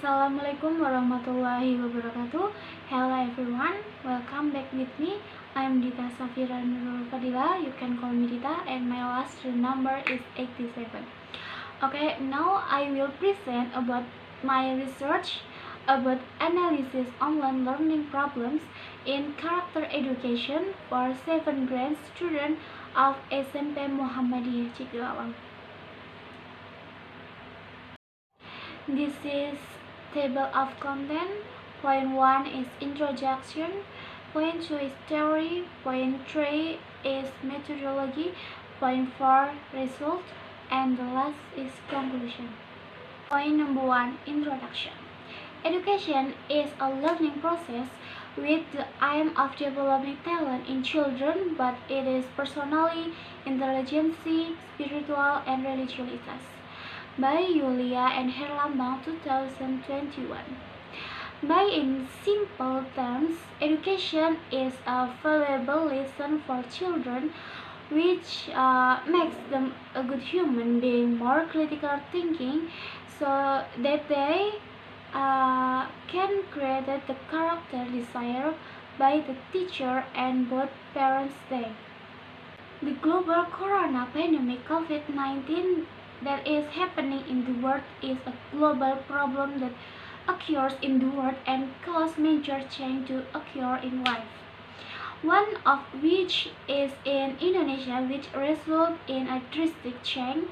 Assalamualaikum warahmatullahi wabarakatuh. Hello everyone, welcome back with me. I'm Dita Safira Nurul Fadilah. You can call me Dita, and my last number is 87. Okay, now I will present about my research about analysis online learning problems in character education for 7th grade students of SMP Muhammadiyah Cikilawang. This is table of content. Point 1 is introduction, point 2 is theory, point 3 is methodology, point 4 result, and the last is conclusion. Point number 1, introduction. Education is a learning process with the aim of developing talent in children, but it is personality, intelligence, spiritual, and religiositas. By Yulia and Herlambang 2021. By in simple terms, education is a valuable lesson for children which makes them a good human being, more critical thinking, so that they can create the character desired by the teacher and both parents there. The global corona pandemic COVID-19 that is happening in the world is a global problem that occurs in the world and causes major change to occur in life. One of which is in Indonesia, which results in a drastic change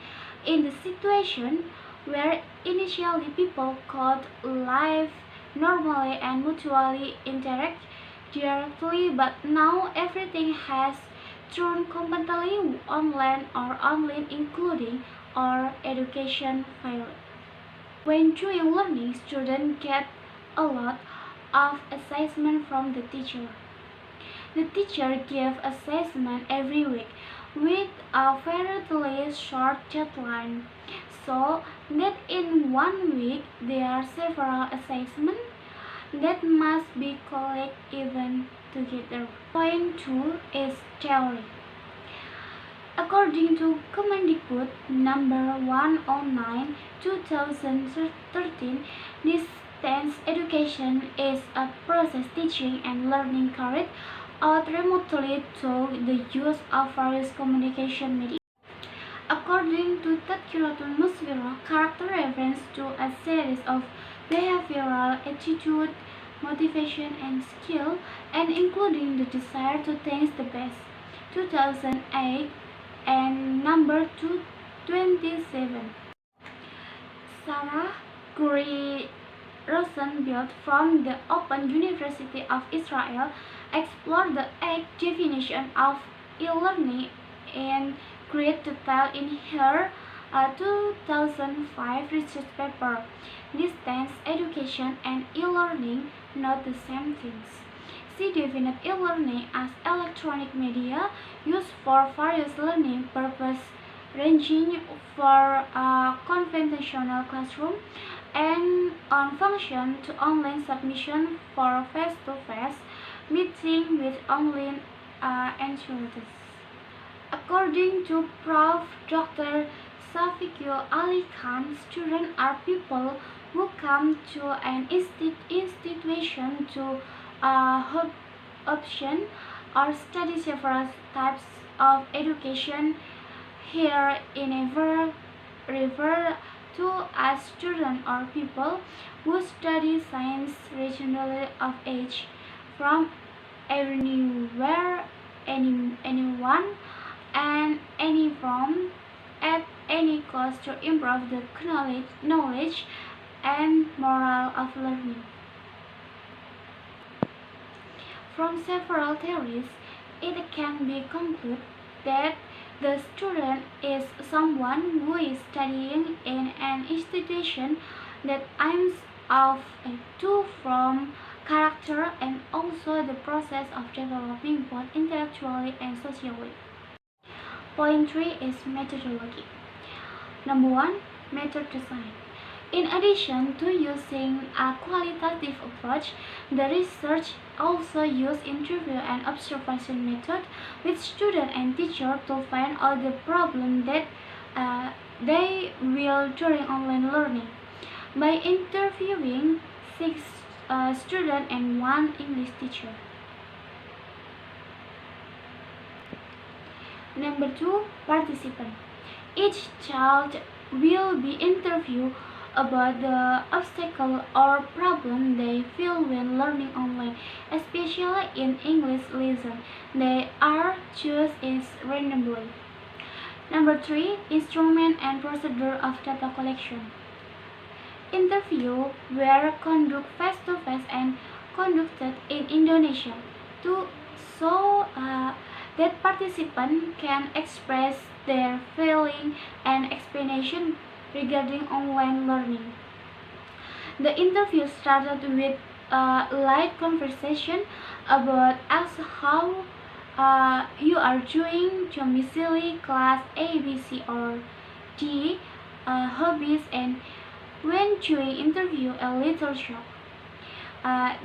in the situation where initially people could live normally and mutually interact directly, but now everything has turned completely online or online, including or education failure. When doing learning, students get a lot of assessment from the teacher. The teacher gives assessment every week with a fairly short deadline, so that in 1 week there are several assessments that must be collected even together. Point 2 is theory. According to Kemendikbud number 109/2013, distance education is a process teaching and learning carried out remotely through the use of various communication media. According to Tadkiratul Muswirah, character refers to a series of behavioral attitude, motivation, and skill, and including the desire to think the best. 2008 and number 227. Sarah Guri Rosenblatt from the Open University of Israel explored the 8 definition of e-learning in great detail in her 2005 research paper. Distance education and e-learning not the same things. She defined e-learning as electronic media used for various learning purposes, ranging for a conventional classroom and on function to online submission for face-to-face meeting with online instructors. According to Prof. Dr. Safiqul Ali Khan, students are people who come to an institution to have option or study several types of education. Here in refer to as students or people who study science regardless of age, from anywhere, anyone, and any form, at any cost to improve the knowledge and moral of learning. From several theories, it can be concluded that the student is someone who is studying in an institution that aims to form character and also the process of developing both intellectually and socially. Point 3 is methodology. Number 1, method design. In addition to using a qualitative approach, the research also used interview and observation method with student and teacher to find out the problem that they will during online learning. by interviewing 6 students and 1 English teacher. Number 2, participant. Each child will be interviewed about the obstacle or problem they feel when learning online, especially in English lesson. They are chosen randomly. Number 3, instrument and procedure of data collection. Interview were conducted face-to-face and conducted in Indonesia so that participants can express their feeling and explanation regarding online learning. The interview started with a light conversation about how you are doing, domicile, class A, B, C, or D, hobbies, and when doing interview, a little shock.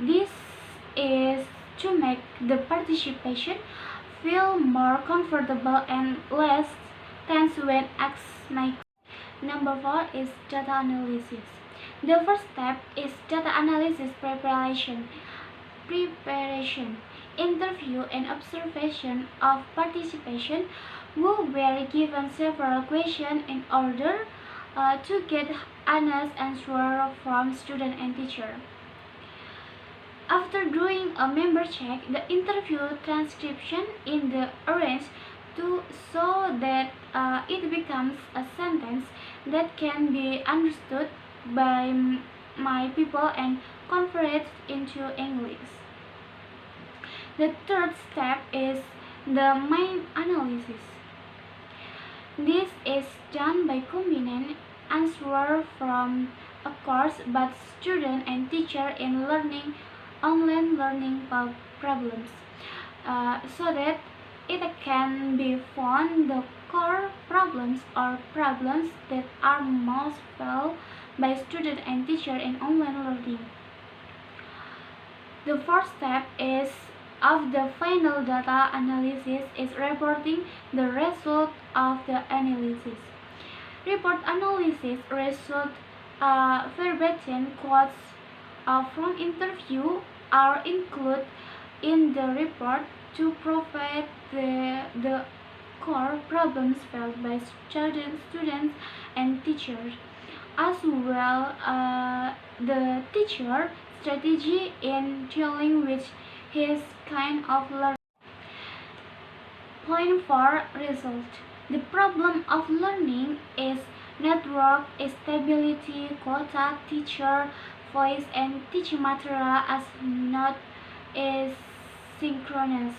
This is to make the participation feel more comfortable and less tense when asked my question. Number 4 is data analysis. The first step is data analysis preparation, interview and observation of participation who were given several questions in order to get honest answer from student and teacher. After doing a member check, the interview transcription is arranged so that it becomes a sentence that can be understood by my people and converted into English. The third step is the main analysis. This is done by combining answers from a course by student and teacher in online learning problems, so that it can be found the core problems or problems that are most felt by student and teacher in online learning. The fourth step is of the final data analysis is reporting the result of the analysis. Report analysis result verbatim quotes from interview are included in the report to provide the core problems felt by students and teachers, as well the teacher strategy in dealing with his kind of learning. Point 4, result. The problem of learning is network stability, quota, teacher voice, and teaching material as not is synchronous.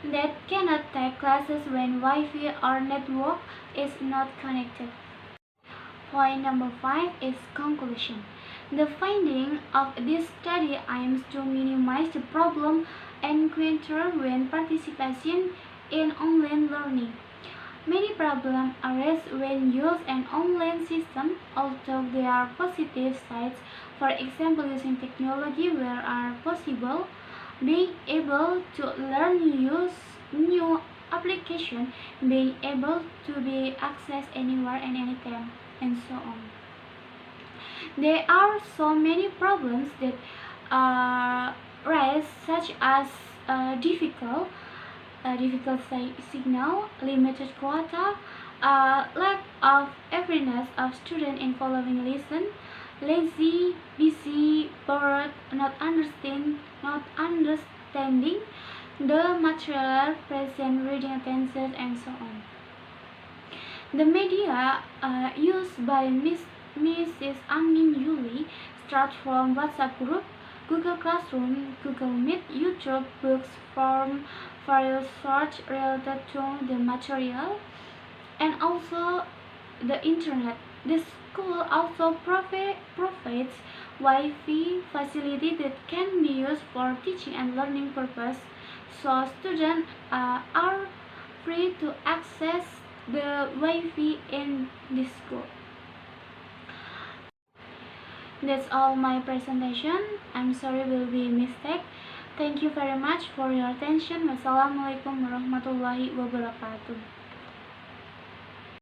That cannot take classes when Wi-Fi or network is not connected. Point number 5 is conclusion. The finding of this study aims to minimize the problem encountered when participation in online learning. Many problems arise when use an online system, although there are positive sides. For example, using technology where are possible, being able to learn use new application, being able to be accessed anywhere and anytime, and so on. There are so many problems that rise, such as difficult signal, limited quota, lack of awareness of students in following lesson, lazy, busy, bored, not understanding the material, present, reading attention, and so on. The media used by Mrs. Amin Yuli start from WhatsApp group, Google Classroom, Google Meet, YouTube, books, form, file search related to the material, and also the internet. The school also provides Wi-Fi facility that can be used for teaching and learning purpose, so students are free to access the Wi-Fi in the school. That's all my presentation. I'm sorry will be mistake. Thank you very much for your attention. Wassalamualaikum warahmatullahi wabarakatuh.